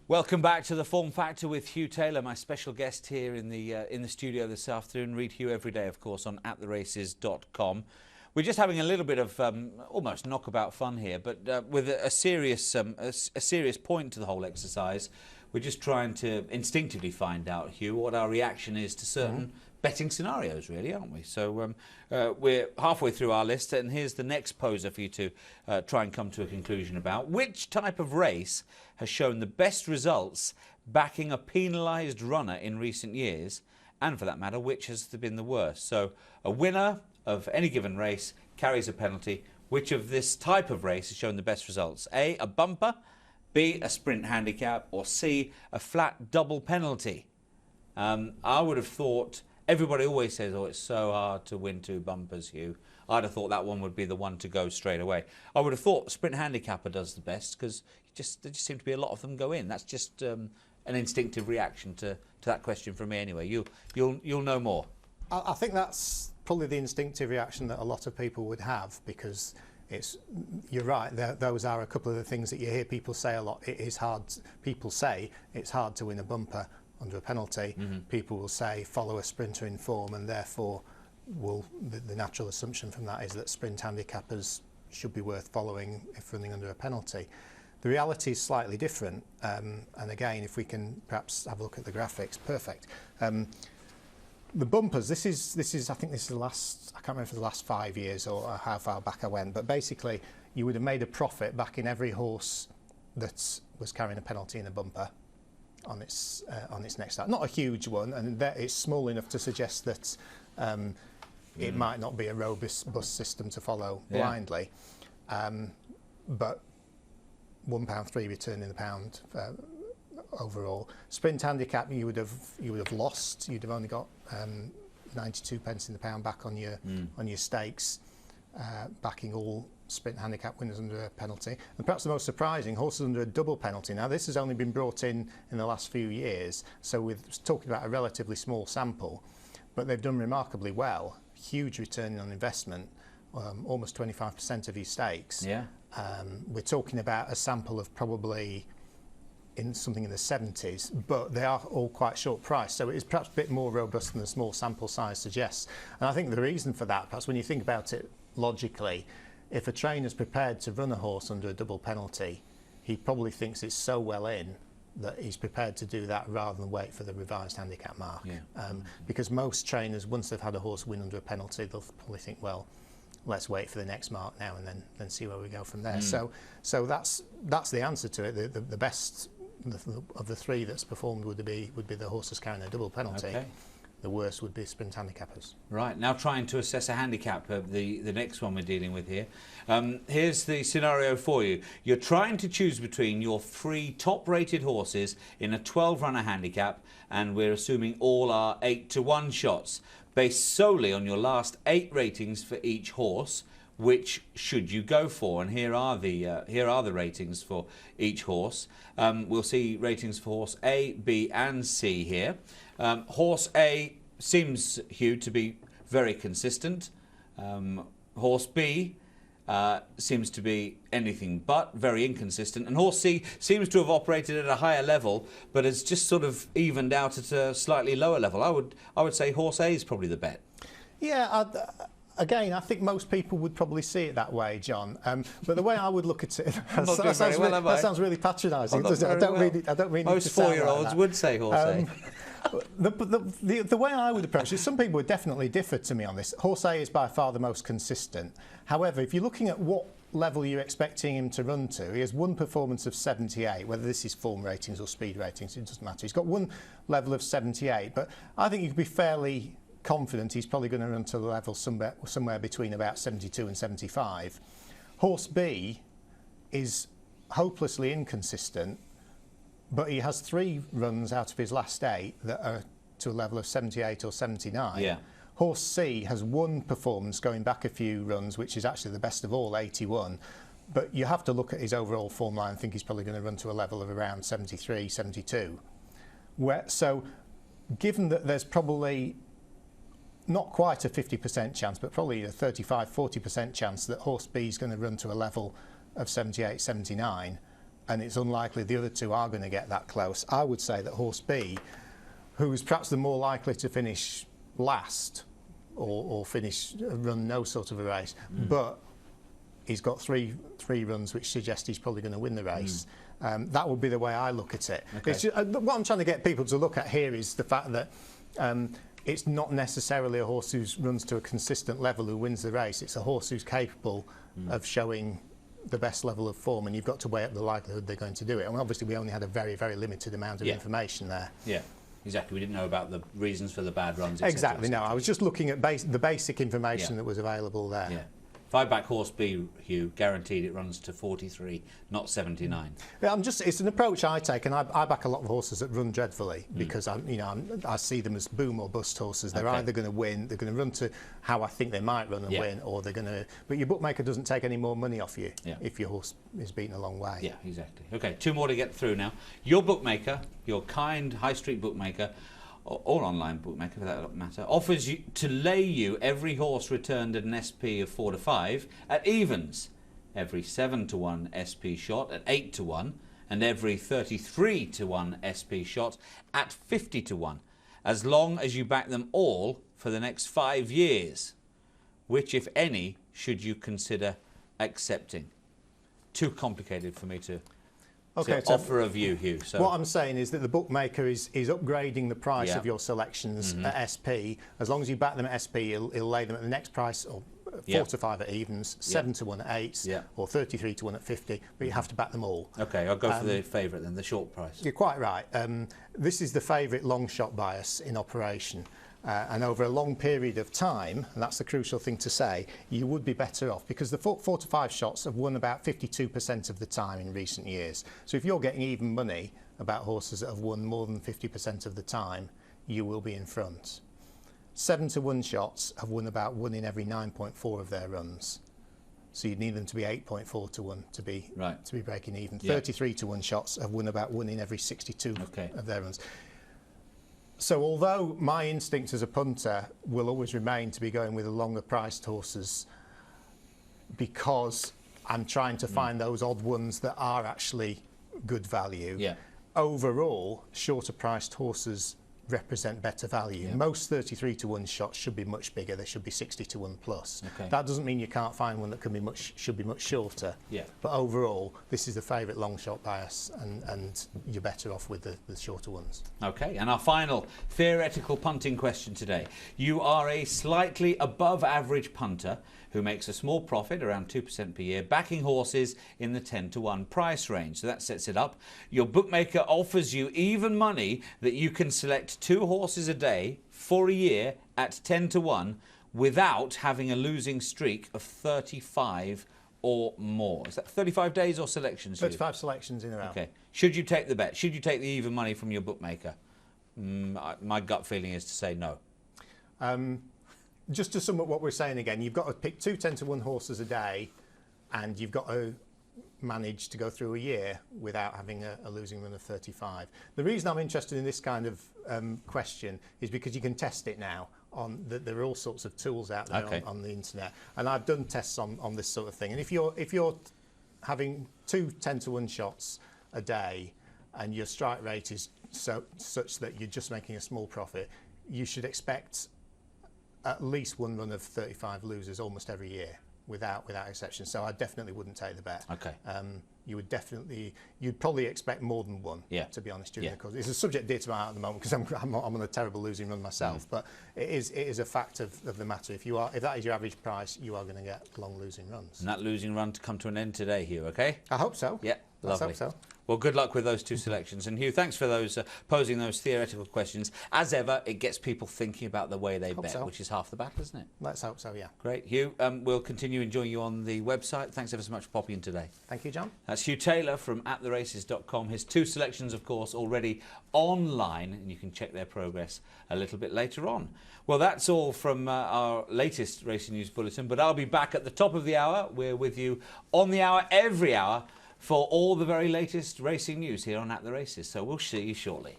Welcome back to the Form Factor with Hugh Taylor, my special guest here in the studio this afternoon. Read Hugh every day, of course, on attheraces.com. We're just having a little bit of almost knockabout fun here, but with a serious point to the whole exercise. We're just trying to instinctively find out, Hugh, what our reaction is to certain betting scenarios, really, aren't we? So we're halfway through our list, and here's the next poser for you to try and come to a conclusion about. Which type of race has shown the best results backing a penalised runner in recent years? And for that matter, which has been the worst? So a winner of any given race carries a penalty. Which of this type of race has shown the best results? A bumper, B, a sprint handicap, or C, a flat double penalty? I would have thought, everybody always says, oh, it's so hard to win two bumpers, Hugh. I'd have thought that one would be the one to go straight away. I would have thought sprint handicapper does the best because there just seem to be a lot of them go in. That's just an instinctive reaction to that question from me anyway. You'll know more. I think that's probably the instinctive reaction that a lot of people would have, because you're right, those are a couple of the things that you hear people say a lot. It is hard. People say it's hard to win a bumper under a penalty. People will say follow a sprinter in form, and therefore the natural assumption from that is that sprint handicappers should be worth following if running under a penalty. The reality is slightly different, and again, if we can perhaps have a look at the graphics. Perfect. The bumpers, this is I think this is the last, I can't remember if it's the last 5 years or how far back I went, but basically you would have made a profit back in every horse that was carrying a penalty in a bumper on its next start. Not a huge one, and it's small enough to suggest that it might not be a robust system to follow blindly, but £1.03 return in the pound overall. Sprint handicap, you would have lost. You'd have only got 92 pence in the pound back on your stakes, backing all sprint handicap winners under a penalty. And perhaps the most surprising, horses under a double penalty. Now this has only been brought in the last few years, so we're talking about a relatively small sample, but they've done remarkably well. Huge return on investment, almost 25% of your stakes. Yeah. We're talking about a sample of probably something in the 70s, but they are all quite short price, so it is perhaps a bit more robust than the small sample size suggests. And I think the reason for that, perhaps when you think about it logically, if a trainer's prepared to run a horse under a double penalty, he probably thinks it's so well in that he's prepared to do that rather than wait for the revised handicap mark. Because most trainers, once they've had a horse win under a penalty, they'll probably think, well, let's wait for the next mark now and then see where we go from there. So that's the answer to it. The best of the three that's performed would be the horses carrying a double penalty. Okay. The worst would be sprint handicappers. Right, now trying to assess a handicap of the next one we're dealing with here. Here's the scenario for you. You're trying to choose between your 3 top-rated horses in a 12-runner handicap, and we're assuming all are 8-to-1 shots. Based solely on your last 8 ratings for each horse, which should you go for? And here are the ratings for each horse. We'll see ratings for horse A, B and C here. Horse A seems, Hugh, to be very consistent. Horse B seems to be anything but, very inconsistent. And horse C seems to have operated at a higher level, but has just sort of evened out at a slightly lower level. I would say horse A is probably the bet. Yeah, again, I think most people would probably see it that way, John. But the way I would look at it, that sounds really patronising, doesn't it? I don't mean most 4-year-olds would say horse A. The way I would approach it, some people would definitely differ to me on this. Horse A is by far the most consistent. However, if you're looking at what level you're expecting him to run to, he has one performance of 78, whether this is form ratings or speed ratings, it doesn't matter. He's got one level of 78, but I think you could be fairly confident he's probably going to run to the level somewhere between about 72 and 75. Horse B is hopelessly inconsistent, but he has 3 runs out of his last 8 that are to a level of 78 or 79. Yeah. Horse C has one performance going back a few runs, which is actually the best of all, 81. But you have to look at his overall form line and think he's probably going to run to a level of around 73, 72. So given that there's probably not quite a 50% chance, but probably a 35, 40% chance that horse B is going to run to a level of 78, 79, and it's unlikely the other two are going to get that close, I would say that horse B, who is perhaps the more likely to finish last or run no sort of a race, but he's got three runs which suggest he's probably going to win the race. That would be the way I look at it. Okay. It's just, what I'm trying to get people to look at here is the fact that it's not necessarily a horse who runs to a consistent level who wins the race. It's a horse who's capable of showing the best level of form, and you've got to weigh up the likelihood they're going to do it. And obviously we only had a very, very limited amount of information there. Yeah, exactly. We didn't know about the reasons for the bad runs. Exactly, no. I was just looking at the basic information that was available there. Yeah. If I back horse B, Hugh, guaranteed it runs to 43, not 79. Yeah, it's an approach I take, and I back a lot of horses that run dreadfully because I see them as boom or bust horses. They're either going to win, they're going to run to how I think they might run and win, or they're going to. But your bookmaker doesn't take any more money off you if your horse is beaten a long way. Yeah, exactly. Okay, two more to get through now. Your bookmaker, your kind high street bookmaker, or online bookmaker for that matter, offers you to lay you every horse returned at an SP of 4 to 5 at evens, every 7 to 1 SP shot at 8 to 1, and every 33 to 1 SP shot at 50 to 1, as long as you back them all for the next 5 years. Which, if any, should you consider accepting? Too complicated for me to offer a view, Hugh. So what I'm saying is that the bookmaker is upgrading the price of your selections at SP. As long as you back them at SP, he'll lay them at the next price, or 4 to 5 at evens, 7 to 1 at 8s, or 33 to 1 at 50, but you have to back them all. Okay, I'll go for the favourite then, the short price. You're quite right. This is the favourite long shot bias in operation. And over a long period of time, and that's the crucial thing to say, you would be better off, because the 4 to 5 shots have won about 52% of the time in recent years. So if you're getting even money about horses that have won more than 50% of the time, you will be in front. 7 to 1 shots have won about 1 in every 9.4 of their runs. So you'd need them to be 8.4 to 1 to be breaking even. 33 to 1 shots have won about 1 in every 62 of their runs. So although my instinct as a punter will always remain to be going with the longer priced horses, because I'm trying to find those odd ones that are actually good value, overall shorter priced horses represent better value. Most 33 to 1 shots should be much bigger. They should be 60 to 1 plus. That doesn't mean you can't find one that should be much shorter. But overall, this is the favourite long shot bias, and you're better off with the shorter ones. Okay, and our final theoretical punting question today. You are a slightly above average punter who makes a small profit, around 2% per year, backing horses in the 10 to 1 price range. So that sets it up. Your bookmaker offers you even money that you can select 2 horses a day for a year at 10 to 1 without having a losing streak of 35 or more. Is that 35 days or selections? 35 selections in a row. Okay. Should you take the bet? Should you take the even money from your bookmaker? My gut feeling is to say no. Just to sum up what we're saying again, you've got to pick 2 10 to 1 horses a day, and you've got to manage to go through a year without having a losing run of 35. The reason I'm interested in this kind of question is because you can test it now. There are all sorts of tools out there on the internet, and I've done tests on this sort of thing. And if you're having 2 10 to 1 shots a day, and your strike rate is such that you're just making a small profit, you should expect at least 1 run of 35 losers almost every year, without exception. So I definitely wouldn't take the bet. You'd probably expect more than 1, to be honest, during the course. It's a subject dear to my heart at the moment, because I'm on a terrible losing run myself. But it is a fact of the matter. If that is your average price, you are going to get long losing runs. And that losing run to come to an end today, Hugh, okay? I hope so. Yeah, lovely. Let's hope so. Well, good luck with those 2 selections. And Hugh, thanks for those posing those theoretical questions. As ever, it gets people thinking about the way they bet, which is half the battle, isn't it? Let's hope so, yeah. Great. Hugh, we'll continue enjoying you on the website. Thanks ever so much for popping in today. Thank you, John. That's Hugh Taylor from attheraces.com. His 2 selections, of course, already online, and you can check their progress a little bit later on. Well, that's all from our latest Racing News Bulletin, but I'll be back at the top of the hour. We're with you on the hour, every hour, for all the very latest racing news here on At The Races. So we'll see you shortly.